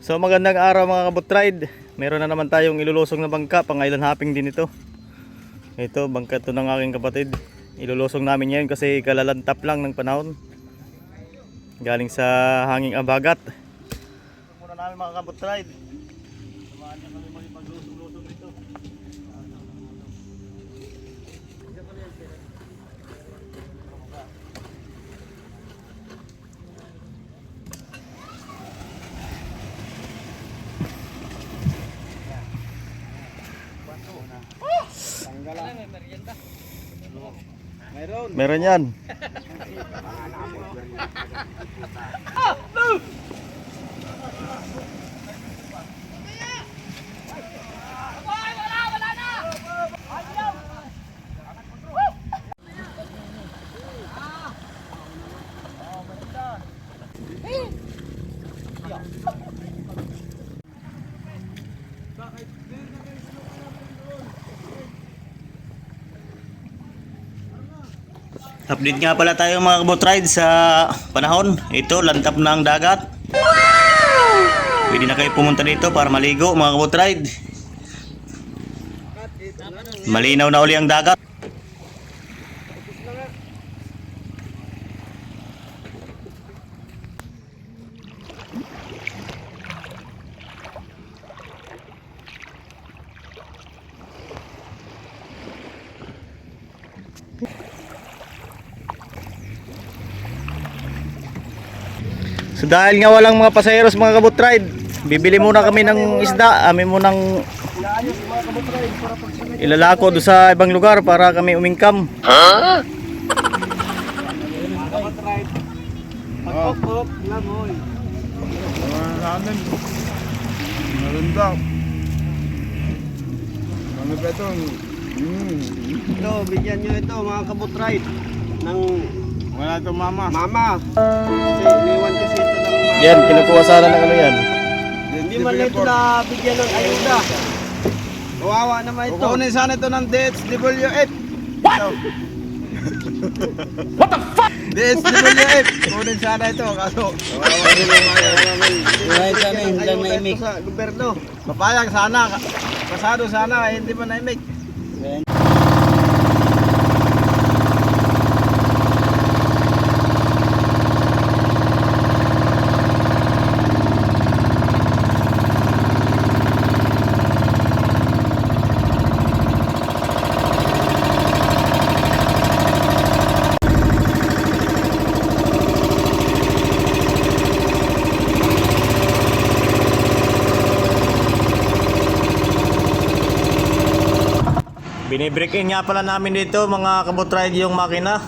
So magandang araw mga kabutride. Meron na naman tayong ilulusong na bangka. Pang-island hopping din ito. Ito, bangka ito ng aking kapatid. Ilulusong namin ngayon kasi kalalantap lang ng panahon. Galing sa hanging abagat. Muna namin mga kabutride. Samahan niya kami maglusong-lusong dito. Meron yan. Update nga pala tayo mga kabotride sa panahon. Ito, lantap na ang dagat. Pwede na kayo pumunta dito para maligo mga kabotride. Malinaw na uli ang dagat. So dahil nga walang mga pasaheros mga kabotride, bibili muna kami ng isda. Amin munang ilalako doon sa ibang lugar para kami umingkam. Ha? Pagpok, lamoy. Namin. Marundaw. Ano ba ito? Ito, bigyan nyo ito mga kabutride ng wala ito mama. Kasi iniwan kasi ito ng mama. Yan, kinukuha sana ng ano yan. Hindi man ito na bigyan ng ayuda. Kawawa naman ito. Kukunin sana ito ng DHWF. What the fuck? DHWF. Kukunin sana ito. Kaso kawawa naman. Kukunin sana yung lang naimik. Sa gobyerno. Papayag sana. Pasado sana. Hindi pa naimik. Binibreak in nga pala namin dito mga kabotride yung makina.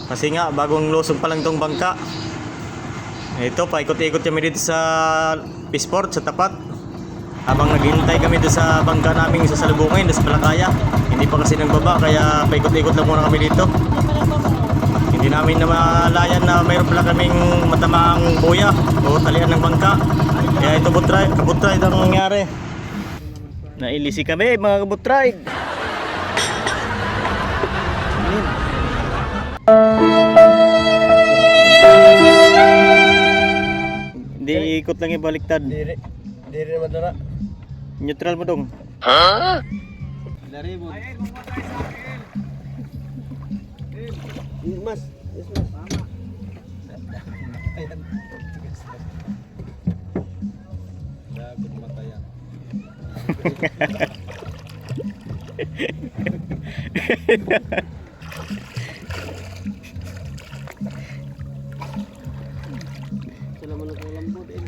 Kasi nga bagong lusog pa lang itong bangka. Ito, paikot-ikot kami dito sa Peaceport, sa tapat. Habang naghihintay kami dito sa bangka namin sa salubungin, sa Palakaya. Hindi pa kasi nagbaba, kaya paikot-ikot lang muna kami dito. Hindi namin na malayan na mayroon pala kaming matamaang buya o talian ng bangka. Kaya ito kabotride ang nangyari. Nailisi kami mga kabotride. Hindi ikot lang yung baliktad. Diri naman dara. Neutral mo dong. Ha? Dari mo. Mas. Yes, mas. Mama. Ayan. Dapat matayan. Sila mo naglalambot eh.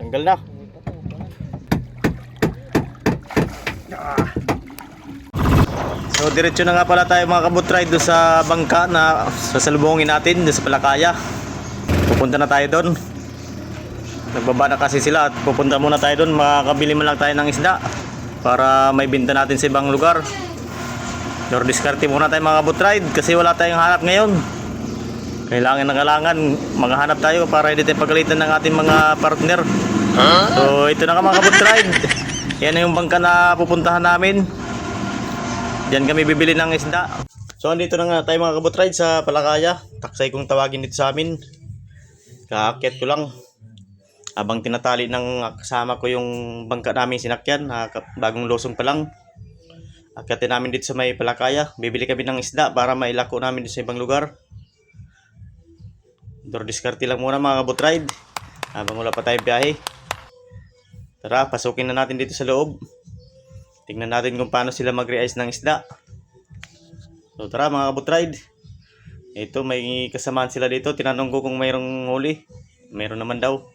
Tanggal na. So diretso na nga pala tayo mga kabotride doon sa bangka na sasalubungin natin doon sa Palakaya. Pupunta na tayo doon. Nagbaba na kasi sila at pupunta muna tayo doon. Makakabili man lang tayo ng isda para may binta natin sa ibang lugar. Pero diskarte muna tayo mga kabotride kasi wala tayong hanap ngayon. Kailangan na kailangan maghahanap tayo para hindi tayo pagalitan ng ating mga partner. So ito na ka mga kabutride. Yan na yung bangka na pupuntahan namin. Diyan kami bibili ng isda. So andito na nga tayo mga kabutride sa Palakaya. Taksay kong tawagin dito sa amin. Kaakyat ko lang. Habang tinatali ng kasama ko yung bangka namin sinakyan. Bagong losong pa lang. Akyatin namin dito sa may Palakaya. Bibili kami ng isda para mailako namin dito sa ibang lugar. Door diskarte lang muna mga kabutride. Habang wala pa tayong biyahe. Tara, pasukin na natin dito sa loob. Tingnan natin kung paano sila mag-re-ice ng isda. So tara mga kabutride. Ito may kasamaan sila dito. Tinanong ko kung mayroong huli. Mayroon naman daw.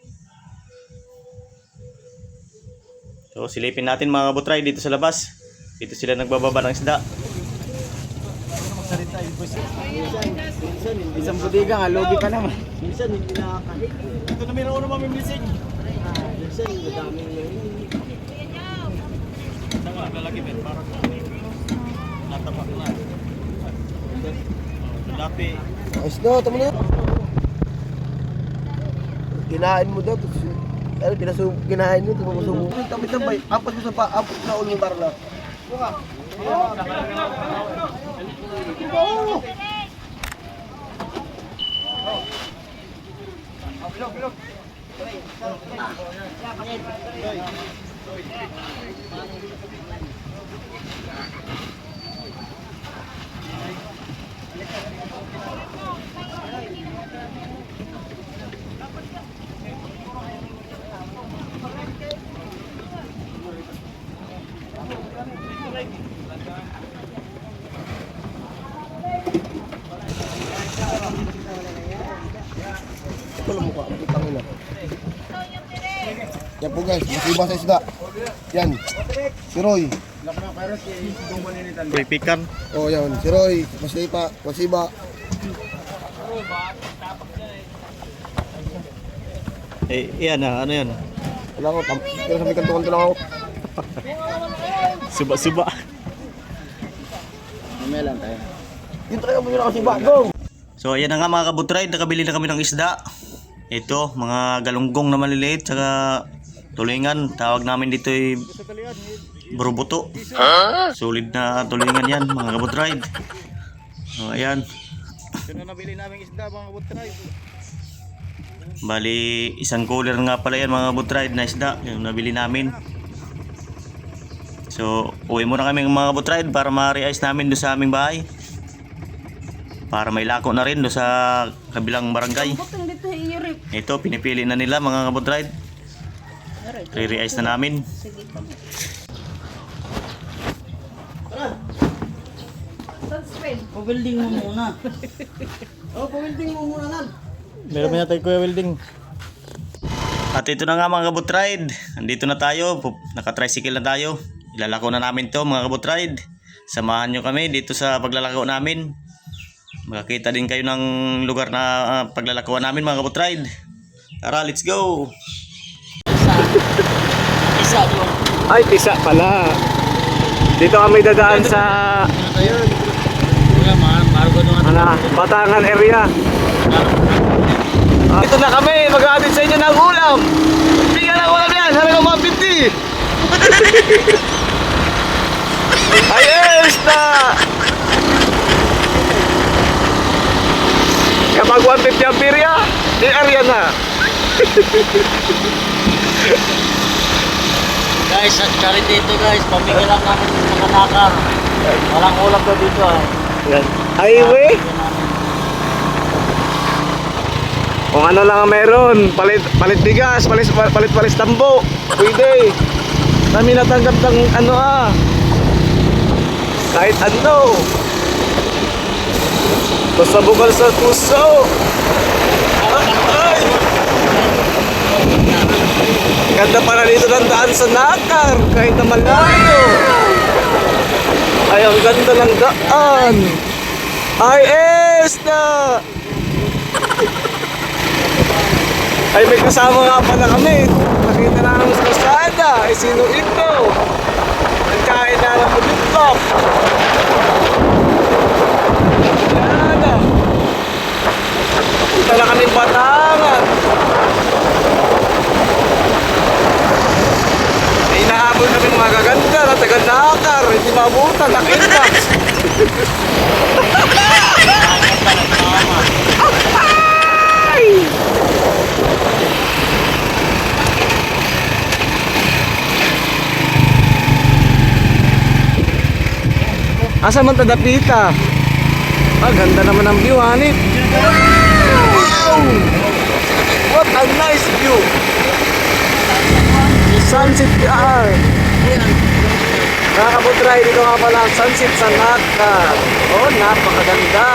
So silipin natin mga kabutride dito sa labas. Dito sila nagbababa ng isda. Isang budiga nga, logi ka naman. Minsan hindi nakakalit. Ito na mayroon na mamimisig. Minsan madaming Ito nga, lalaki din. Parang natapak na. Lapi. ayos na, tama na. Kinain mo daw. Kinain mo, tumasubo. Tambay, apat mo sa pa, apat na ulo mo para lang. Ito lang mukha, putang ina. Yan po guys, masiba sa isda. Yan, si Roy. Pipikan. Oh yan, si Roy, masiba. Eh, yan ah, ano yan? Wala ko, pero sa may kanto-kanto lang ako. Suba-suba. Mamaya lang tayo. Dito kayo, bumila kasi ba, go! So ayan na nga mga kabutride, nakabili na kami ng isda. Ito, mga galunggong na maliliit, saka tulingan. Tawag namin dito ay burubuto. Solid na tulingan yan mga kabutride. So ayan. Ito na nabili namin isda mga kabutride. Bali, isang cooler nga pala yan mga kabutride na isda, yung nabili namin. So uwi muna kami mga kabutride para ma-re-ice namin doon sa aming bahay. Para may lako na rin doon sa kabilang barangay. Ito, pinipili na nila mga kabutride. Re-re-ice na namin. Pa-building mo muna. Pa-welding mo muna nan. Meron na tayo kuya welding. At ito na nga mga kabutride. Andito na tayo. Naka-tricycle na tayo. Ilalako na namin to mga kabutride. Samahan nyo kami dito sa paglalako namin. Makakita din kayo ng lugar na paglalakuan namin mga kabutride. Tara, let's go! Isa yung... Ay, Tisa pala. Dito kami dadaan sa Batangan area. Dito na kami, mag-aadit sa inyo ng ulam. Bigyan ng ulam yan, halagang mga 50. Ayos na! Kapag 150 ang birya, area na. Guys, at charity ito guys, pamigay lang namin ng mga nakar. Walang ulam daw dito ah. Yan. Highway? Kung ano lang ang meron, palit bigas, palit tambo. Pwede. Kami natanggap ng ano kahit ano. Basta bukal sa puso. Ay! Ganda para dito ng daan sa Nakar, kahit na malayo. Ay, ang ganda ng daan. Ay, na! Ay, may kasama nga pala kami. Nakita namin sa kasada. Ay, sino ito? Nagkain na ng pulitlok. Yan. Asa man tadapita? Ah, ganda naman ang view, hanip. Wow! What a nice view! Sunset PR. Nakakabutray dito nga pala ang sunset sa Nakar. Oh, napakaganda.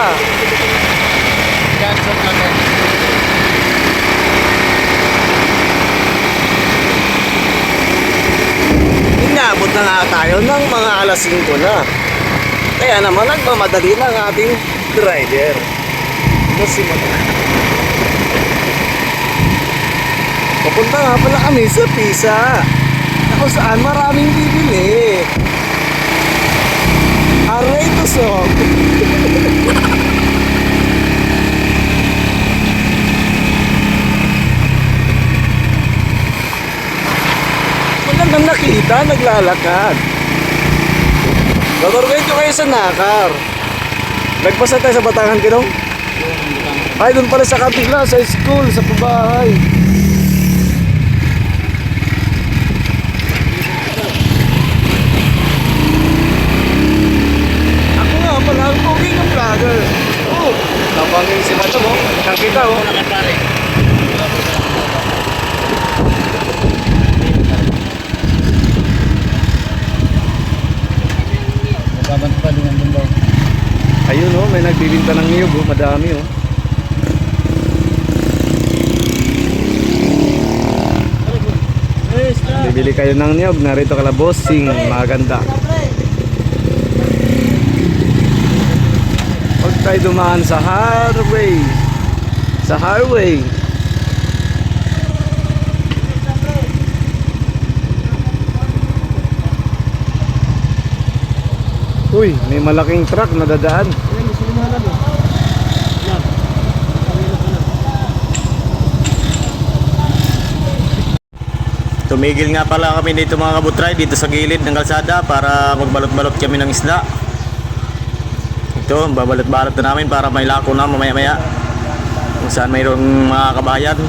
Inabot na nga tayo ng mga alas 5 na. Kaya naman nagmamadali na ang ating rider. Kasi papunta nga pala kami sa Pisa, na kung saan maraming bibili. Aray to sok. Magandang nakita, naglalakad. Gagawin ko kayo sa Nakar. Nagpasa tayo sa Batangan, Kinong? Ay, doon pala sa kabila, sa school, sa pabahay. Ako nga pala, ang pogi ng vlogger. Oh, napangin si Mato mo. Nakita mo. Ayun oh, may nagbibinta ng niyog oh, madami oh. Bibili kayo ng niyog, narito kalabosing, maganda. Huwag tayo dumaan sa highway. Sa highway. Uy, may malaking truck na dadaan. Tumigil nga pala kami dito mga kabutray, dito sa gilid ng kalsada para magbalot-balot kami ng isda. Ito, babalot-balot na namin para may lako na mamaya-maya kung saan mayroong mga kabayan.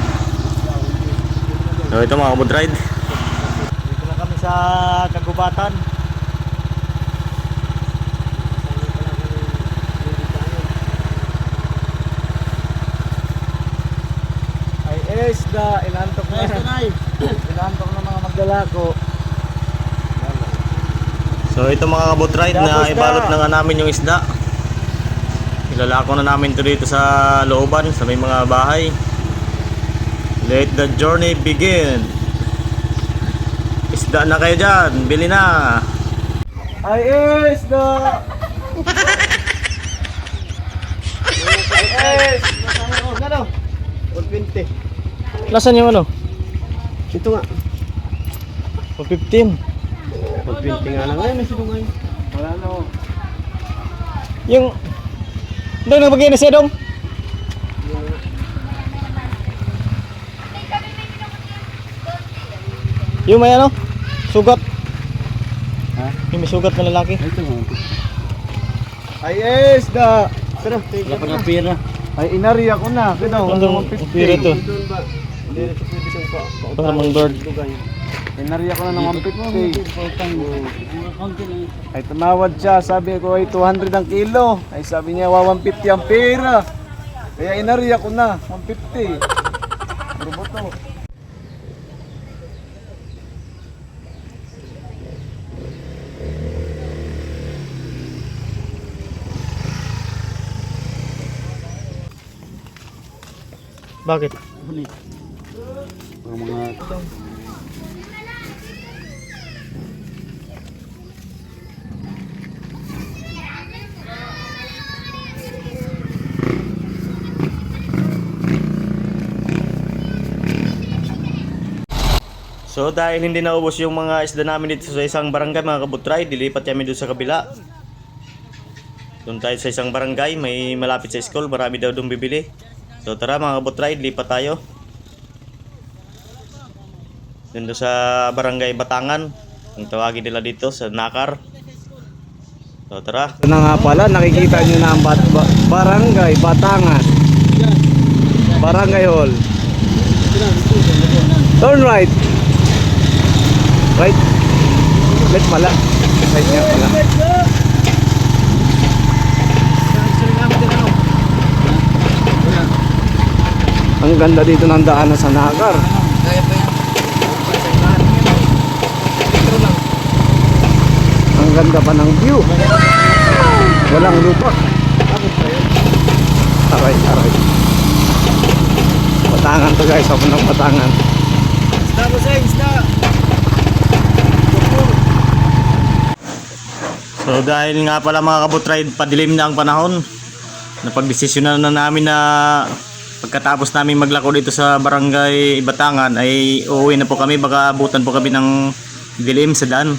So ito mga kabutray, dito na kami sa Kagubatan. Ay, isda, inantok na. Inantok na mga magdalako. So ito mga kabutray, na ibalot na nga namin yung isda. Ilalako na namin ito dito sa looban, sa may mga bahay. Let the journey begin. Isda na kayo dyan, bili na. Ay, isda! Ay, isda! 120. Nasaan yung ano? Ito nga. 115. 120 nga lang. Ay, may sinungay. Wala na oh. Yung doon na bagay na siya dong. Yung may ano? Sugat. Ha? Yung may sugat na lalaki. Ito nga. Ay, isda! Pero, wala pa ng pira. Ay, inari ako na. Kaya Ang pira to. Para mang bird. Inari ako na ng 150. Ay, tumawad siya. Sabi ko ay 200 ang kilo. Ay, sabi niya 150 ang pera. Kaya inari ako na. 150. Roboto. Bakit? Ang mga So dahil hindi naubos yung mga isda namin dito sa isang barangay mga kabutray, dilipat kami doon sa kabila. Doon tayo sa isang barangay, may malapit sa school, marami daw doon bibili. So tara mga kabutray, dilipat tayo. Doon sa barangay Batangan, ang tawagin nila dito sa Nakar. So tara. ito na nga pala, nakikita nyo na ang barangay Batangan. Barangay Hall. Turn right. Right. Left pala. Right nga pala. Ang ganda dito ng daanan sa Nagar. Kaya pa yan. Ang ganda pa ng view. Walang lupa. Aray, aray. Batangan to guys, ako ng Batangan. Isda mo sa isda. So dahil nga pala mga kabutride, padilim na ang panahon, napagdesisyonan na namin na pagkatapos namin maglako dito sa barangay Batangan ay uuwi na po kami. Baka abutan po kami ng dilim sa daan.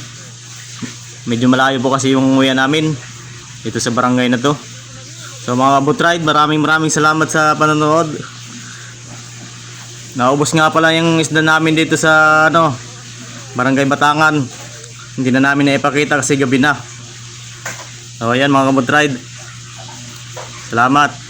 Medyo malayo po kasi yung uwi namin dito sa barangay na to. So mga kabutride, maraming salamat sa panonood. Naubos nga pala yung isda namin dito sa barangay Batangan. Hindi na namin naipakita kasi gabi na. So ayan mga kabutride, salamat.